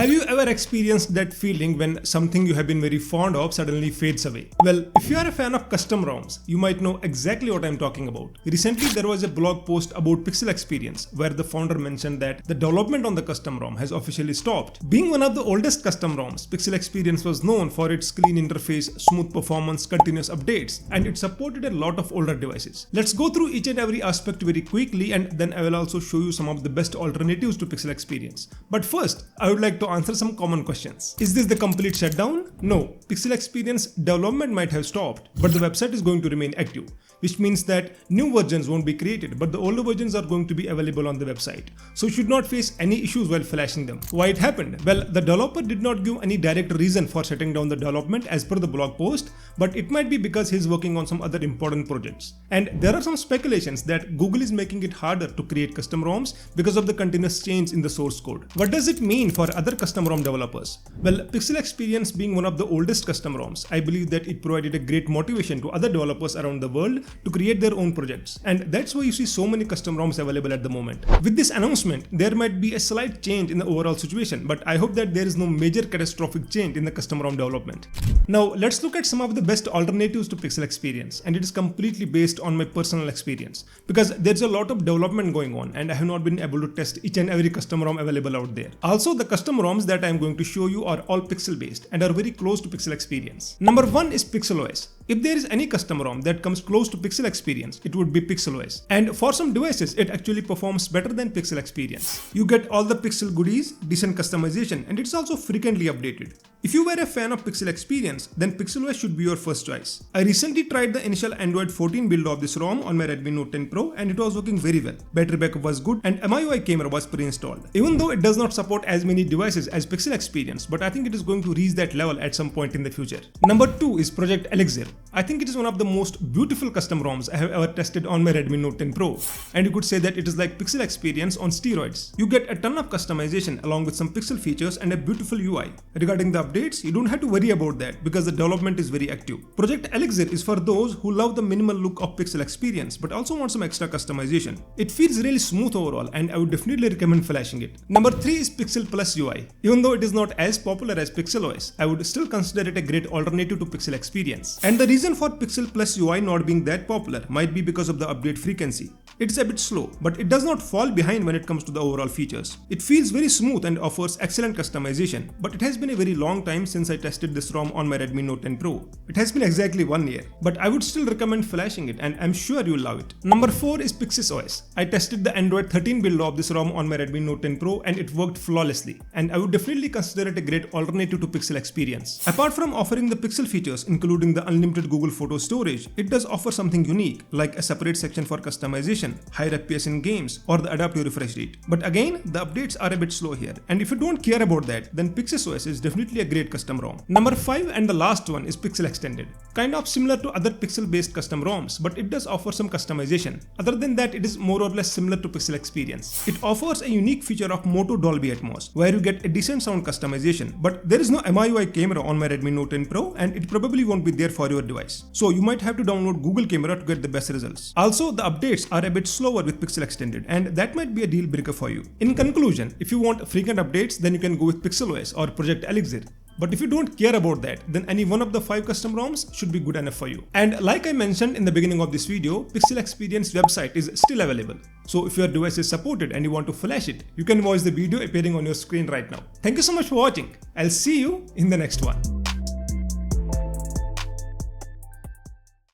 Have you ever experienced that feeling when something you have been very fond of suddenly fades away? Well, if you are a fan of custom ROMs, you might know exactly what I'm talking about. Recently, there was a blog post about Pixel Experience where the founder mentioned that the development on the custom ROM has officially stopped. Being one of the oldest custom ROMs, Pixel Experience was known for its clean interface, smooth performance, continuous updates, and it supported a lot of older devices. Let's go through each and every aspect very quickly, and then I will also show you some of the best alternatives to Pixel Experience. But first, I would like to answer some common questions. Is this the complete shutdown? No. Pixel Experience development might have stopped, but the website is going to remain active, which means that new versions won't be created, but the older versions are going to be available on the website. So you should not face any issues while flashing them. Why it happened? Well, the developer did not give any direct reason for shutting down the development as per the blog post, but it might be because he's working on some other important projects. And there are some speculations that Google is making it harder to create custom ROMs because of the continuous change in the source code. What does it mean for other custom ROM developers? Well, Pixel Experience being one of the oldest custom ROMs, I believe that it provided a great motivation to other developers around the world to create their own projects. And that's why you see so many custom ROMs available at the moment. With this announcement, there might be a slight change in the overall situation, but I hope that there is no major catastrophic change in the custom ROM development. Now, let's look at some of the best alternatives to Pixel Experience, and it is completely based on my personal experience because there's a lot of development going on and I have not been able to test each and every custom ROM available out there. Also, the custom ROMs that I am going to show you are all pixel based and are very close to Pixel Experience. Number 1 is PixelOS. If there is any custom ROM that comes close to Pixel Experience, it would be PixelOS. And for some devices, it actually performs better than Pixel Experience. You get all the pixel goodies, decent customization, and it's also frequently updated. If you were a fan of Pixel Experience, then PixelOS should be your first choice. I recently tried the initial Android 14 build of this ROM on my Redmi Note 10 Pro and it was working very well. Battery backup was good and MIUI camera was pre-installed. Even though it does not support as many devices as Pixel Experience, but I think it is going to reach that level at some point in the future. Number 2 is Project Elixir. I think it is one of the most beautiful custom ROMs I have ever tested on my Redmi Note 10 Pro. And you could say that it is like Pixel Experience on steroids. You get a ton of customization along with some pixel features and a beautiful UI. Regarding the updates, you don't have to worry about that because the development is very active. Project Elixir is for those who love the minimal look of Pixel Experience but also want some extra customization. It feels really smooth overall and I would definitely recommend flashing it. Number 3 is PixelPlusUi. Even though it is not as popular as PixelOS, I would still consider it a great alternative to Pixel Experience. And the reason for PixelPlusUi not being that popular might be because of the update frequency. It's a bit slow, but it does not fall behind when it comes to the overall features. It feels very smooth and offers excellent customization, but it has been a very long time since I tested this ROM on my Redmi Note 10 Pro. It has been exactly 1 year, but I would still recommend flashing it and I'm sure you'll love it. Number 4 is PixysOS. I tested the Android 13 build of this ROM on my Redmi Note 10 Pro and it worked flawlessly, and I would definitely consider it a great alternative to Pixel Experience. Apart from offering the pixel features including the unlimited Google Photo storage, it does offer something unique like a separate section for customization, higher FPS in games, or the adaptive refresh rate. But again, the updates are a bit slow here, and if you don't care about that, then PixysOS is definitely a great custom ROM. Number 5 and the last one is Pixel Extended. Kind of similar to other pixel based custom ROMs, but it does offer some customization. Other than that, it is more or less similar to Pixel Experience. It offers a unique feature of Moto Dolby Atmos, where you get a decent sound customization, but there is no MIUI camera on my Redmi Note 10 Pro and it probably won't be there for your device. So you might have to download Google Camera to get the best results. Also, the updates are a bit slower with Pixel Extended and that might be a deal breaker for you. In conclusion, if you want frequent updates, then you can go with PixelOS or Project Elixir. But if you don't care about that, then any one of the 5 custom ROMs should be good enough for you. And like I mentioned in the beginning of this video, Pixel Experience website is still available. So if your device is supported and you want to flash it, you can watch the video appearing on your screen right now. Thank you so much for watching. I'll see you in the next one.